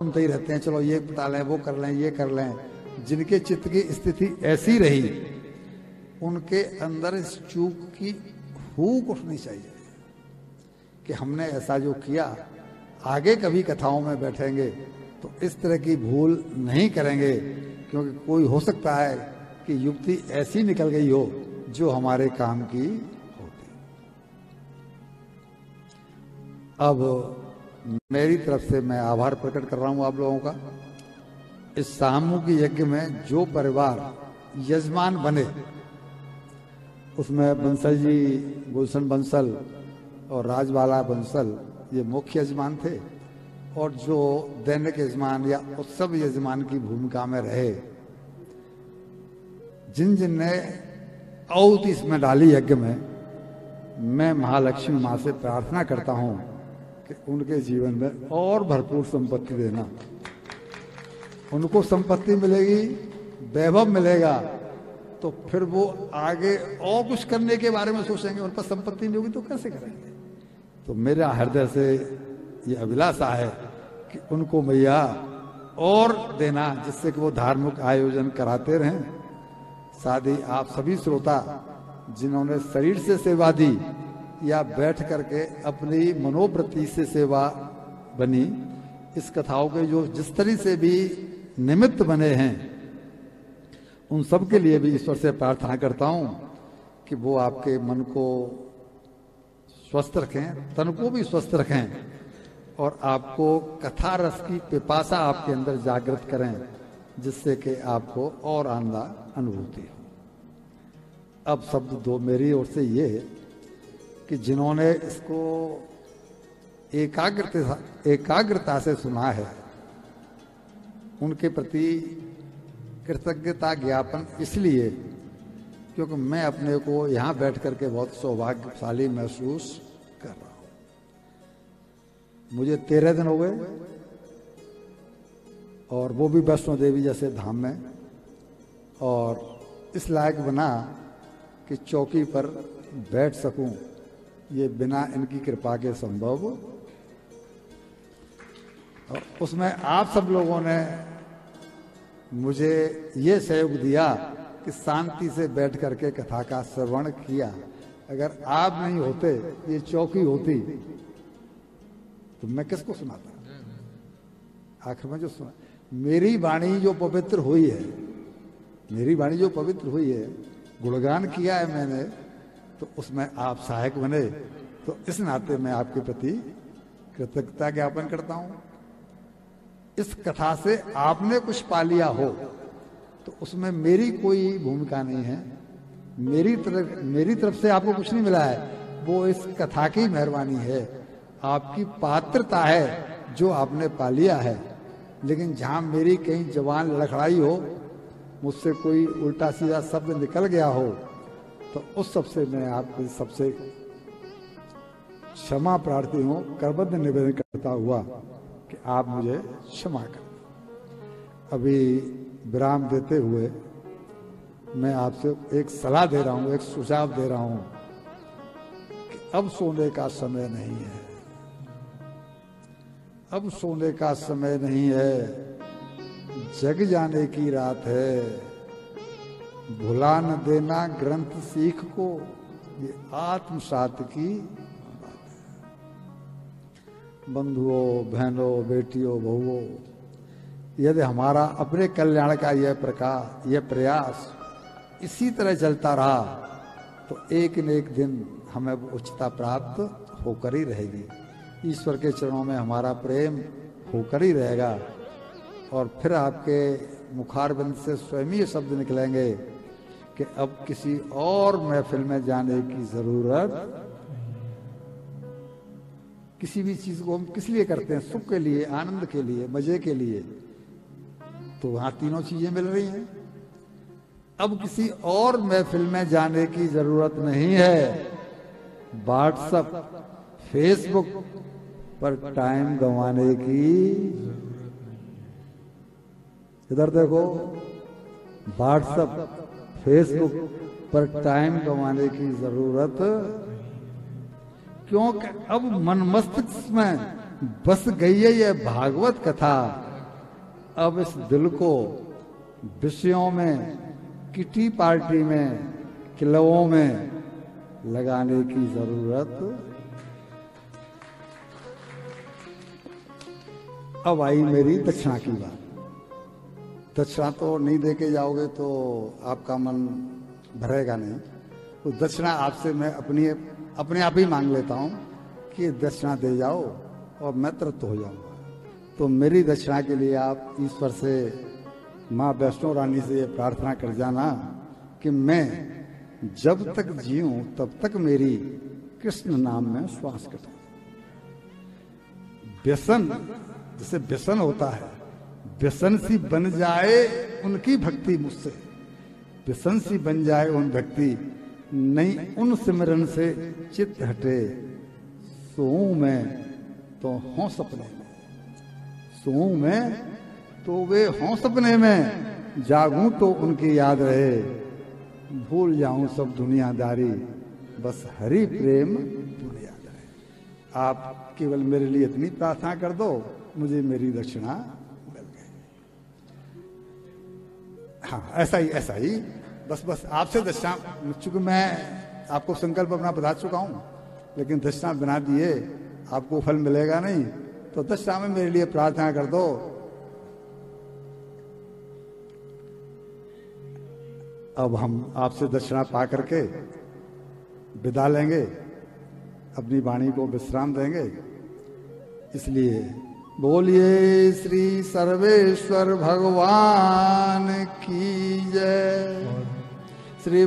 सुनते ही रहते हैं, चलो ये बता लें, वो कर लें, ये कर लें। जिनके चित्त की स्थिति ऐसी रही, उनके अंदर इस चूक की हूक उठनी चाहिए कि हमने ऐसा जो किया, आगे कभी कथाओं में बैठेंगे तो इस तरह की भूल नहीं करेंगे, क्योंकि कोई हो सकता है कि युक्ति ऐसी निकल गई हो जो हमारे काम की होती। अब मेरी तरफ से मैं आभार प्रकट कर रहा हूं आप लोगों का। इस सामूहिक यज्ञ में जो परिवार यजमान बने, उसमें बंसल जी, गुलशन बंसल और राजबाला बंसल ये मुख्य यजमान थे, और जो दैनिक यजमान या उत्सव यजमान की भूमिका में रहे, जिन जिन ने आहुति इसमें डाली यज्ञ में, मैं महालक्ष्मी मां से प्रार्थना करता हूं कि उनके जीवन में और भरपूर संपत्ति देना। उनको संपत्ति मिलेगी, वैभव मिलेगा, तो फिर वो आगे और कुछ करने के बारे में सोचेंगे। उन पर संपत्ति नहीं होगी तो कैसे करेंगे? तो मेरा हृदय से ये अभिलाषा है कि उनको मैया और देना, जिससे कि वो धार्मिक आयोजन कराते रहें। साथ ही आप सभी श्रोता जिन्होंने शरीर से सेवा दी या बैठ करके अपनी मनोवृत्ति से सेवा बनी, इस कथाओं के जो जिस तरह से भी निमित्त बने हैं, उन सब के लिए भी ईश्वर से प्रार्थना करता हूं कि वो आपके मन को स्वस्थ रखें, तन को भी स्वस्थ रखें, और आपको कथा रस की पिपासा आपके अंदर जागृत करें, जिससे कि आपको और अनुभूति हो। अब शब्द दो मेरी ओर से ये है कि जिन्होंने इसको एकाग्रता से सुना है, उनके प्रति कृतज्ञता ज्ञापन इसलिए क्योंकि मैं अपने को यहां बैठ करके बहुत सौभाग्यशाली महसूस कर रहा हूं। मुझे 13 दिन हो गए, और वो भी वैष्णो देवी जैसे धाम में, और इस लायक बना कि चौकी पर बैठ सकूं, ये बिना इनकी कृपा के संभव। और उसमें आप सब लोगों ने मुझे ये सहयोग दिया कि शांति से बैठ करके कथा का श्रवण किया। अगर आप नहीं होते, ये चौकी होती, तो मैं किसको सुनाता? आखिर में जो सुना, मेरी वाणी जो पवित्र हुई है, मेरी वाणी जो पवित्र हुई है, गुणगान किया है मैंने, तो उसमें आप सहायक बने। तो इस नाते मैं आपके प्रति कृतज्ञता ज्ञापन करता हूं। इस कथा से आपने कुछ पा लिया हो तो उसमें मेरी कोई भूमिका नहीं है, मेरी तरफ से आपको कुछ नहीं मिला है, वो इस कथा की मेहरबानी है, आपकी पात्रता है जो आपने पा लिया है। लेकिन जहां मेरी कहीं जवान लड़खड़ाई हो, मुझसे कोई उल्टा सीधा शब्द निकल गया हो, तो उस सबसे मैं आपके सबसे क्षमा प्रार्थी हूं, करबद्ध निवेदन करता हुआ कि आप मुझे क्षमा कर। अभी विराम देते हुए मैं आपसे एक सलाह दे रहा हूं, एक सुझाव दे रहा हूं कि अब सोने का समय नहीं है, अब सोने का समय नहीं है, जग जाने की रात है। भुला न देना ग्रंथ सीख को, ये आत्मसात की बात है। बंधुओं, बहनों, बेटियों, बहुओं, यदि हमारा अपने कल्याण का यह प्रयास इसी तरह चलता रहा तो एक न एक दिन हमें उच्चता प्राप्त होकर ही रहेगी। ईश्वर के चरणों में हमारा प्रेम होकर ही रहेगा, और फिर आपके मुखारबिंद से स्वयं ही शब्द निकलेंगे कि अब किसी और महफिल में जाने की जरूरत। किसी भी चीज को हम किस लिए करते हैं? सुख के लिए, आनंद के लिए, मजे के लिए। तो वहां तीनों चीजें मिल रही हैं। अब किसी और महफिल में जाने की जरूरत नहीं है। व्हाट्सएप, फेसबुक पर टाइम गंवाने की, इधर देखो, व्हाट्सएप, फेसबुक पर टाइम गंवाने की जरूरत, क्योंकि अब मन मस्तिष्क में बस गई है यह भागवत कथा अब इस दिल को विषयों में, किटी पार्टी में, क्लबों में लगाने की जरूरत। अब आई मेरी दक्षिणा की बात। दक्षिणा तो नहीं दे के जाओगे तो आपका मन भरेगा नहीं, तो दक्षिणा आपसे मैं अपने आप ही मांग लेता हूं कि दक्षिणा दे जाओ और मैं तृप्त हो जाऊंगा। तो मेरी दक्षिणा के लिए आप ईश्वर से, माँ वैष्णो रानी से ये प्रार्थना कर जाना कि मैं जब तक जीऊं तब तक मेरी कृष्ण नाम में श्वास कटे। व्यसन, जैसे व्यसन होता है, व्यसन सी बन जाए उनकी भक्ति मुझसे, व्यसन सी बन जाए उन भक्ति, नहीं उन सिमरन से चित्त हटे। सोऊं मैं तो हों सपने में, सोऊं मैं तो वे हों सपने में, जागूं तो उनकी याद रहे, भूल जाऊं सब दुनियादारी, बस हरि प्रेम याद रहे। आप केवल मेरे लिए इतनी प्रार्थना कर दो, मुझे मेरी दक्षिणा मिल गई। हाँ, ऐसा ही बस आपसे दक्षिणा, चूंकि मैं आपको संकल्प अपना बता चुका हूं, लेकिन दक्षिणा बिना दिए आपको फल मिलेगा नहीं, तो दक्षिणा में मेरे लिए प्रार्थना कर दो। अब हम आपसे दक्षिणा पा करके विदा लेंगे, अपनी वाणी को विश्राम देंगे। इसलिए बोलिए श्री सर्वेश्वर भगवान की जय। श्री